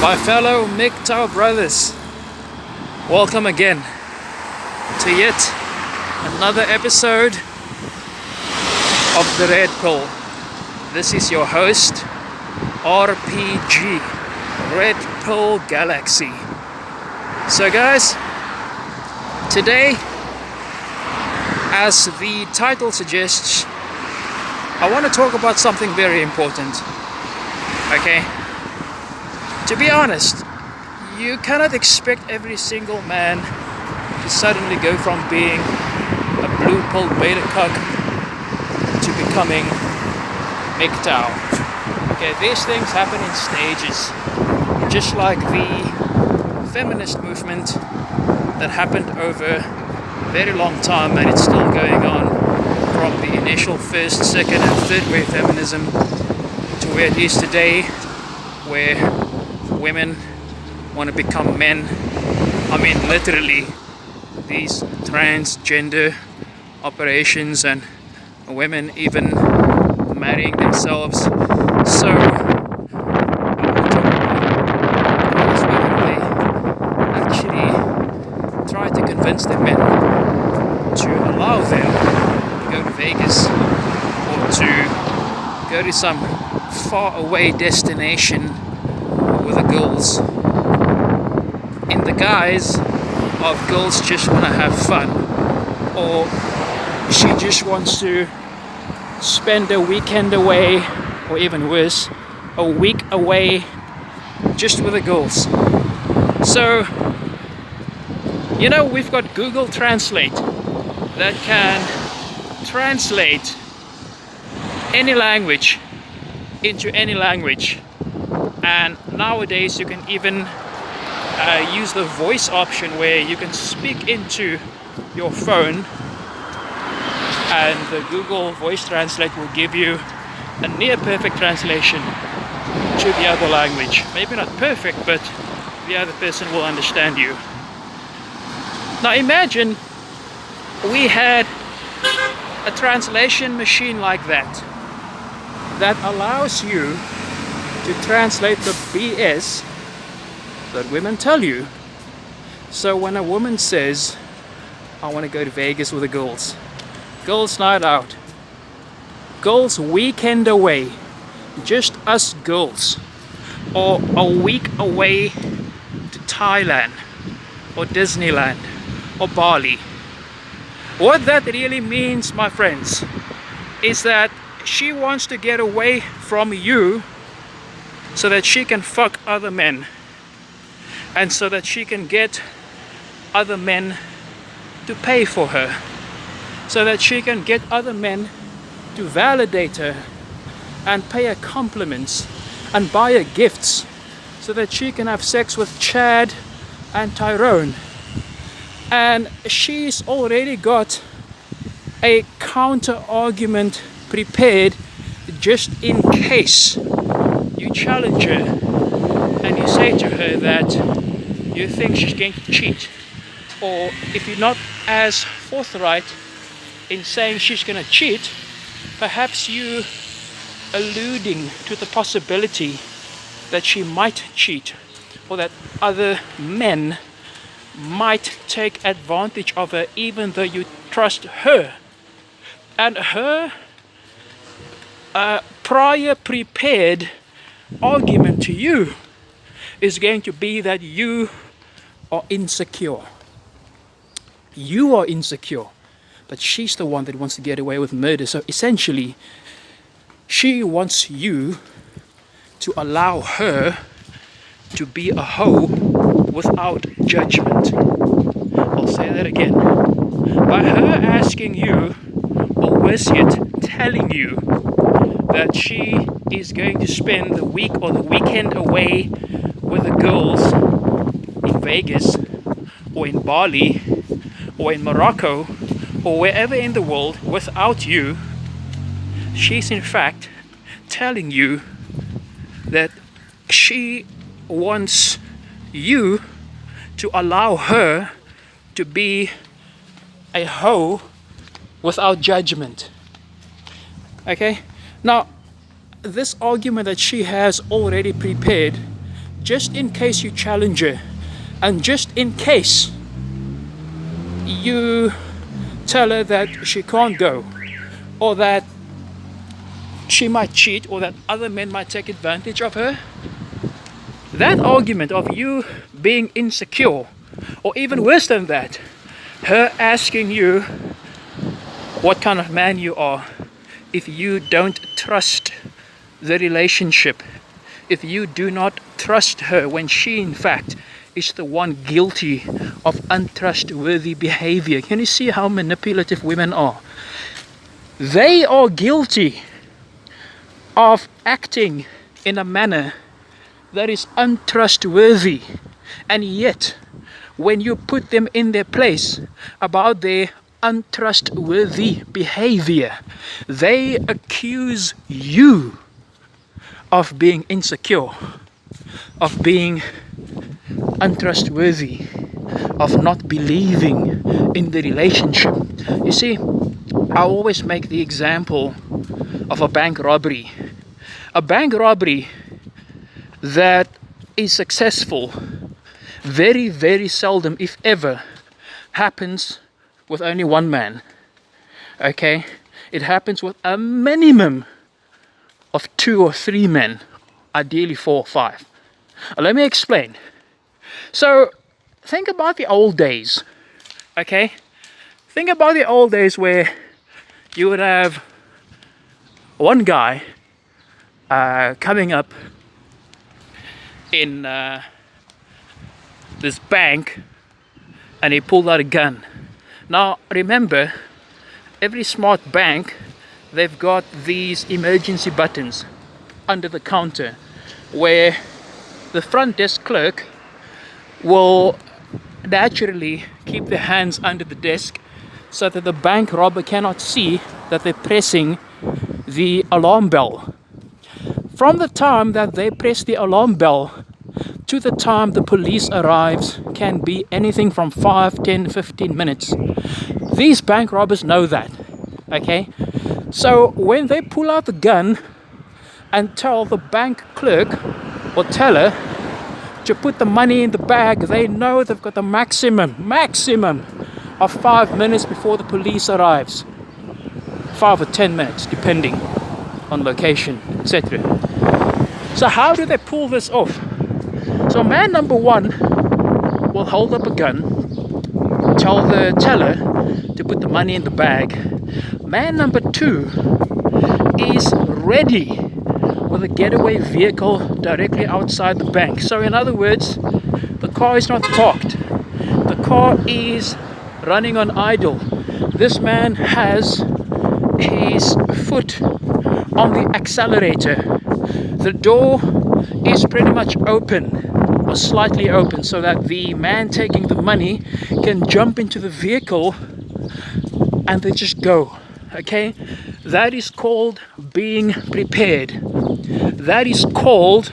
My fellow MGTOW brothers, welcome again to yet another episode of The Red Pill. This is your host, RPG, Red Pill Galaxy. So guys, today, as the title suggests, I want to talk about something very important. Okay? To be honest, you cannot expect every single man to suddenly go from being a blue pill beta cuck to becoming MGTOW. Okay, these things happen in stages. Just like the feminist movement that happened over a very long time, and it's still going on, from the initial first, second and third wave feminism to where it is today, where women want to become men. I mean, literally, these transgender operations, and women even marrying themselves. So, these women, they actually try to convince their men to allow them to go to Vegas or to go to some far away destination with the girls, in the guise of girls just want to have fun, or she just wants to spend a weekend away, or even worse, a week away just with the girls. So, you know, we've got Google Translate that can translate any language into any language. And nowadays you can even use the voice option where you can speak into your phone and the Google Voice Translate will give you a near perfect translation to the other language. Maybe not perfect, but the other person will understand you. Now imagine we had a translation machine like that allows you to translate the BS that women tell you. So when a woman says, I want to go to Vegas with the girls night out, girls weekend away, just us girls, or a week away to Thailand or Disneyland or Bali, what that really means, my friends, is that she wants to get away from you so that she can fuck other men, and so that she can get other men to pay for her, so that she can get other men to validate her and pay her compliments and buy her gifts, so that she can have sex with Chad and Tyrone. And she's already got a counter argument prepared just in case you challenge her and you say to her that you think she's going to cheat, or if you're not as forthright in saying she's going to cheat, perhaps you alluding to the possibility that she might cheat, or that other men might take advantage of her, even though you trust her. And her prior prepared argument to you is going to be that you are insecure. You are insecure, but she's the one that wants to get away with murder. So essentially, she wants you to allow her to be a hoe without judgment. I'll say that again. By her asking you, or worse yet, telling you that she is going to spend the week or the weekend away with the girls in Vegas or in Bali or in Morocco or wherever in the world without you, she's in fact telling you that she wants you to allow her to be a hoe without judgment. Okay? Now, this argument that she has already prepared just in case you challenge her, and just in case you tell her that she can't go, or that she might cheat, or that other men might take advantage of her, that argument of you being insecure, or even worse than that, her asking you what kind of man you are, if you don't trust the relationship, if you do not trust her when she in fact is the one guilty of untrustworthy behavior. Can you see how manipulative women are? They are guilty of acting in a manner that is untrustworthy, and yet when you put them in their place about their untrustworthy behavior, they accuse you of being insecure, of being untrustworthy, of not believing in the relationship. You see, I always make the example of a bank robbery. A bank robbery that is successful very, very seldom, if ever, happens with only one man. Okay? It happens with a minimum of 2 or 3 men, ideally 4 or 5. Let me explain. So, think about the old days. Okay? Think about the old days where you would have one guy coming up in this bank, and he pulled out a gun. Now remember, every smart bank, they've got these emergency buttons under the counter where the front desk clerk will naturally keep their hands under the desk so that the bank robber cannot see that they're pressing the alarm bell. From the time that they press the alarm bell to the time the police arrives can be anything from 5, 10, 15 minutes. These bank robbers know that, okay? So when they pull out the gun and tell the bank clerk or teller to put the money in the bag, they know they've got the maximum of 5 minutes before the police arrives. 5 or 10 minutes, depending on location, etc. So how do they pull this off? So man number 1 will hold up a gun, tell the teller to put the money in the bag. Man number 2 is ready with a getaway vehicle directly outside the bank. So in other words, the car is not parked. The car is running on idle. This man has his foot on the accelerator. The door is pretty much open, or slightly open, so that the man taking the money can jump into the vehicle and they just go. Okay? That is called being prepared. That is called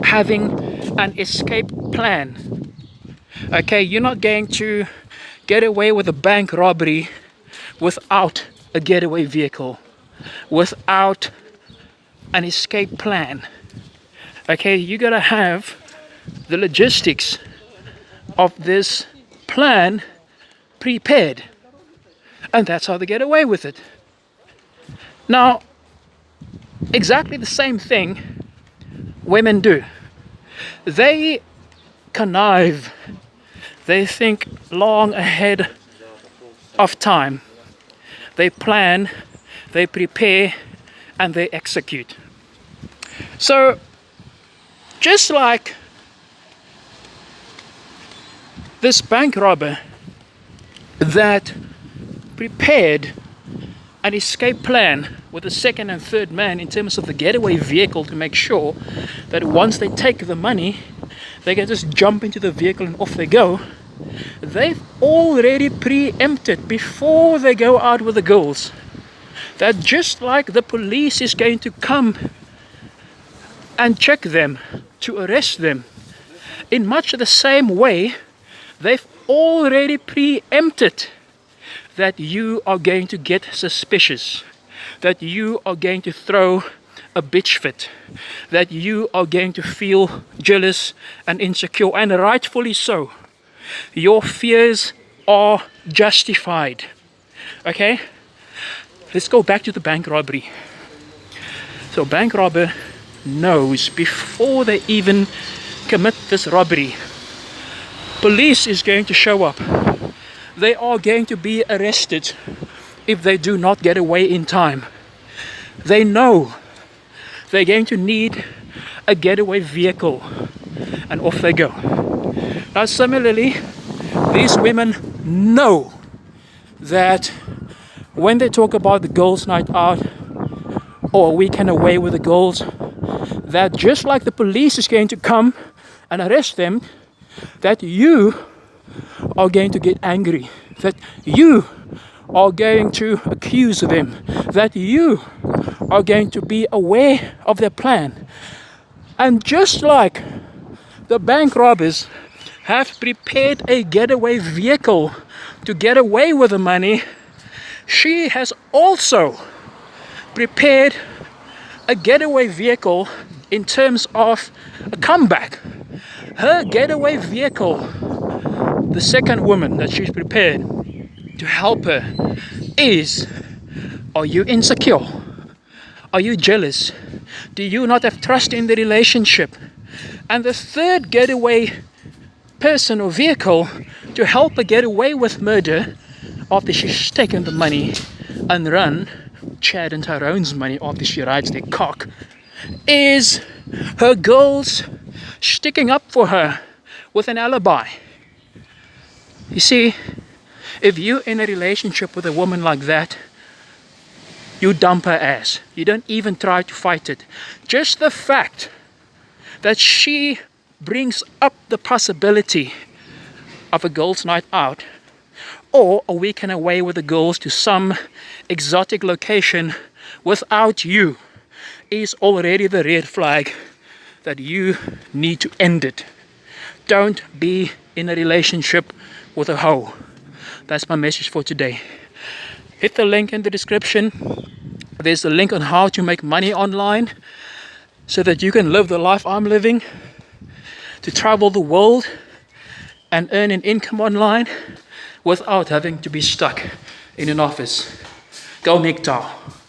having an escape plan. Okay? You're not going to get away with a bank robbery without a getaway vehicle, without an escape plan. Okay, you gotta have the logistics of this plan prepared, and that's how they get away with it. Now, exactly the same thing women do. They connive, they think long ahead of time. They plan, they prepare, and they execute. So, just like this bank robber that prepared an escape plan with the second and third man in terms of the getaway vehicle to make sure that once they take the money, they can just jump into the vehicle and off they go. They've already preempted before they go out with the girls that just like the police is going to come and check them to arrest them, in much the same way, they've already preempted that you are going to get suspicious, that you are going to throw a bitch fit, that you are going to feel jealous and insecure, and rightfully so. Your fears are justified. Okay? Let's go back to the bank robbery. So bank robber knows before they even commit this robbery, police is going to show up. They are going to be arrested if they do not get away in time. They know they're going to need a getaway vehicle, and off they go. Now similarly, these women know that when they talk about the girls' night out or a weekend away with the girls, that just like the police is going to come and arrest them, that you are going to get angry, that you are going to accuse them, that you are going to be aware of their plan. And just like the bank robbers have prepared a getaway vehicle to get away with the money, she has also prepared a getaway vehicle in terms of a comeback. Her getaway vehicle, the second woman that she's prepared to help her, is: are you insecure? Are you jealous? Do you not have trust in the relationship? And the third getaway person or vehicle to help her get away with murder after she's taken the money and run, Chad and Tyrone's money after she rides their cock, is her girls sticking up for her with an alibi. You see, if you're in a relationship with a woman like that, you dump her ass. You don't even try to fight it. Just the fact that she brings up the possibility of a girls' night out or a weekend away with the girls to some exotic location without you is already the red flag that you need to end it. Don't be in a relationship with a hoe. That's my message for today. Hit the link in the description. There's a link on how to make money online so that you can live the life I'm living, to travel the world and earn an income online without having to be stuck in an office. Go MGTOW.